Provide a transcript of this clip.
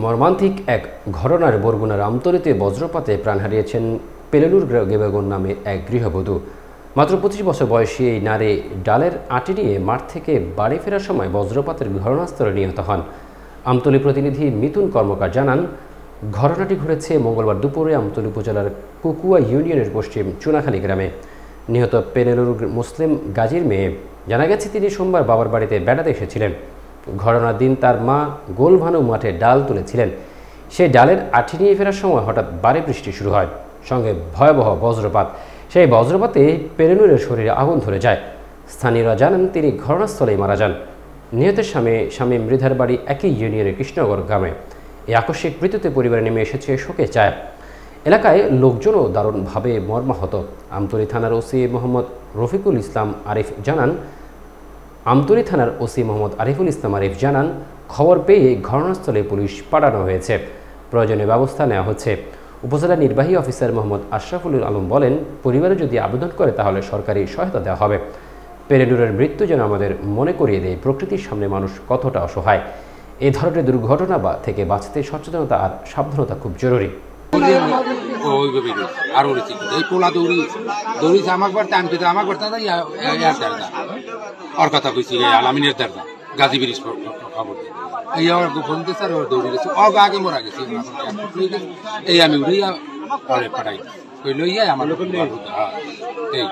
মর্মান্তিক এক ঘটনার বরগুনার আমতলীতে বজ্রপাতে প্রাণ হারিয়েছেন পেলেলুর গেবেগুন নামে এক গৃহবধূ। মাত্র 25 বছর বয়সী এই নারী ডালের আটি নিয়ে মাঠ থেকে বাড়ি ফেরার সময় বজ্রপাতের ঘটনাস্থলে নিহত হন। আমতলী প্রতিনিধি মিতুন কর্মকার জানান, ঘটনাটি ঘটেছে মঙ্গলবার দুপুরে আমতলী উপজেলার কুকুয়া ইউনিয়নের পশ্চিম চুনাখালী গ্রামে। নিহত পেলেলুর মুসলিম গাজীর মেয়ে। জানা গেছে তিনি সোমবার বাবার বাড়িতে বেড়াতে এসেছিলেন। ঘটনার দিন তার মা গোলভানু মাঠে ডাল তুলেছিলেন। সেই ডালের আঠি নিয়ে ফেরার সময় হঠাৎ ভারী বৃষ্টি শুরু হয়, সঙ্গে ভয়াবহ বজ্রপাত। সেই বজ্রপাতে পেলেলুরের শরীরে আগুন ধরে যায়। স্থানীয়রা জানান তিনি ঘটনাস্থলেই মারা যান। নিহতের স্বামী মৃধার বাড়ি একই ইউনিয়নের কৃষ্ণনগর গ্রামে। এই আকস্মিক মৃত্যুতে পরিবারে নেমে এসেছে শোকের ছায়া। এলাকায় লোকজনও দারুণভাবে মর্মাহত। আমতলী থানার ওসি মোহাম্মদ রফিকুল ইসলাম আরিফ জানান, খবর পেয়ে ঘটনাস্থলে পুলিশ পাঠানো হয়েছে। প্রয়োজনীয় ব্যবস্থা নেওয়া হচ্ছে। উপজেলা নির্বাহী অফিসার মোহাম্মদ আশরাফুল আলম বলেন, পরিবারে যদি আবেদন করে তাহলে সরকারি সহায়তা দেওয়া হবে। পেলেলুরের মৃত্যু যেন আমাদের মনে করিয়ে দেয় প্রকৃতির সামনে মানুষ কতটা অসহায়। এই ধরনের দুর্ঘটনা থেকে বাঁচতে সচেতনতা আর সাবধানতা খুব জরুরি। গাজী ব্রিজ খবর এই আমার ফোন দিয়েছে আর দৌড়ে গেছে আগে মরা গেছে এই আমি উড়ে পাঠাই লইয়া আমার এই